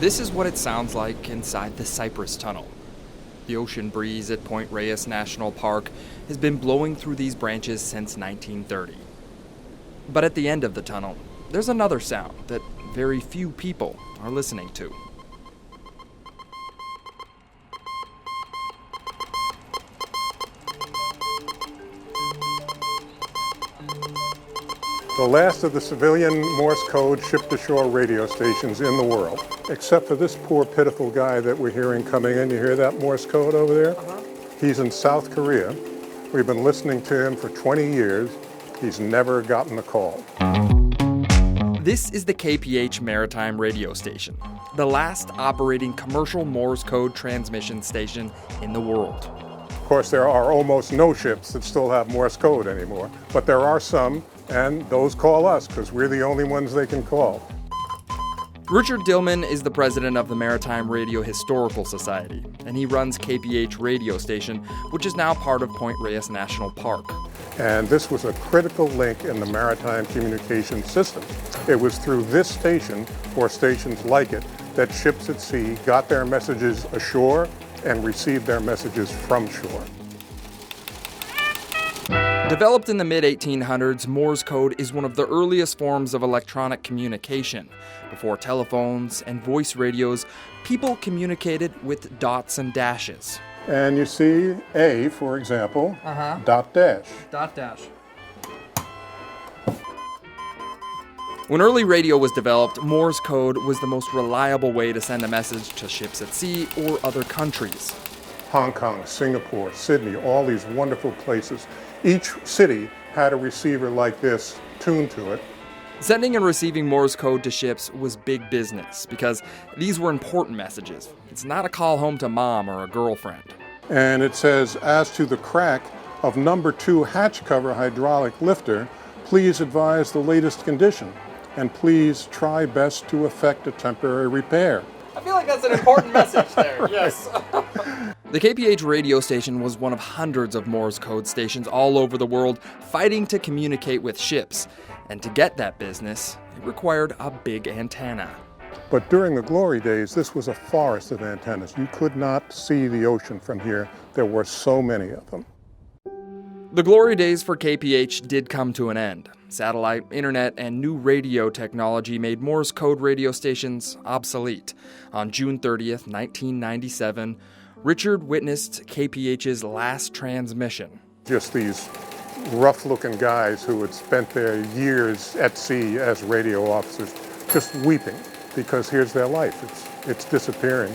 This is what it sounds like inside the Cypress Tunnel. The ocean breeze at Point Reyes National Park has been blowing through these branches since 1930. But at the end of the tunnel, there's another sound that very few people are listening to. The last of the civilian Morse code ship-to-shore radio stations in the world, except for this poor, pitiful guy that we're hearing coming in. You hear that Morse code over there? He's in South Korea. We've been listening to him for 20 years. He's never gotten a call. This is the KPH Maritime Radio Station, the last operating commercial Morse code transmission station in the world. Of course, there are almost no ships that still have Morse code anymore, but there are some, and those call us because we're the only ones they can call. Richard Dillman is the president of the Maritime Radio Historical Society, and he runs KPH Radio Station, which is now part of Point Reyes National Park. And this was a critical link in the maritime communication system. It was through this station, or stations like it, that ships at sea got their messages ashore and received their messages from shore. Developed in the mid-1800s, Morse code is one of the earliest forms of electronic communication. Before telephones and voice radios, people communicated with dots and dashes. And you see A, for example, dot dash. Dot dash. When early radio was developed, Morse code was the most reliable way to send a message to ships at sea or other countries. Hong Kong, Singapore, Sydney, all these wonderful places. Each city had a receiver like this tuned to it. Sending and receiving Morse code to ships was big business because these were important messages. It's not a call home to mom or a girlfriend. And it says, as to the crack of number 2 hatch cover hydraulic lifter, please advise the latest condition, and please try best to effect a temporary repair. I feel like that's an important message there, yes. The KPH radio station was one of hundreds of Morse code stations all over the world fighting to communicate with ships. And to get that business, it required a big antenna. But during the glory days, this was a forest of antennas. You could not see the ocean from here. There were so many of them. The glory days for KPH did come to an end. Satellite, internet, and new radio technology made Morse code radio stations obsolete. On June 30th, 1997, Richard witnessed KPH's last transmission. Just these rough-looking guys who had spent their years at sea as radio officers just weeping because here's their life. It's disappearing.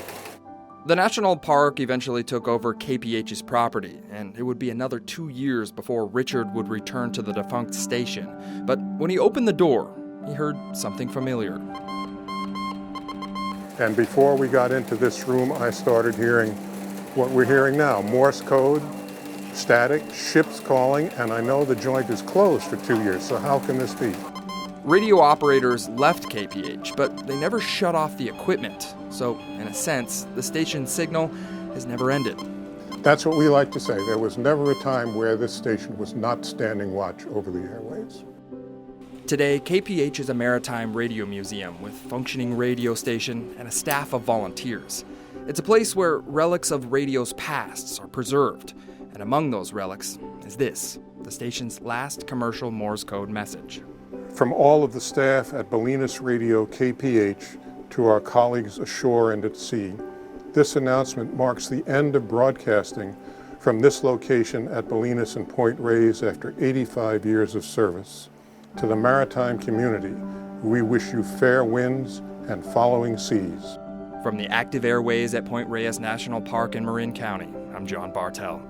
The national park eventually took over KPH's property, and it would be another 2 years before Richard would return to the defunct station. But when he opened the door, he heard something familiar. And before we got into this room, I started hearing what we're hearing now, Morse code, static, ships calling, and I know the joint is closed for 2 years, so how can this be? Radio operators left KPH, but they never shut off the equipment. So, in a sense, the station's signal has never ended. That's what we like to say. There was never a time where this station was not standing watch over the airwaves. Today, KPH is a maritime radio museum with functioning radio station and a staff of volunteers. It's a place where relics of radio's pasts are preserved. And among those relics is this, the station's last commercial Morse code message. From all of the staff at Bolinas Radio KPH to our colleagues ashore and at sea, this announcement marks the end of broadcasting from this location at Bolinas and Point Reyes after 85 years of service. To the maritime community, we wish you fair winds and following seas. From the active airways at Point Reyes National Park in Marin County, I'm John Bartell.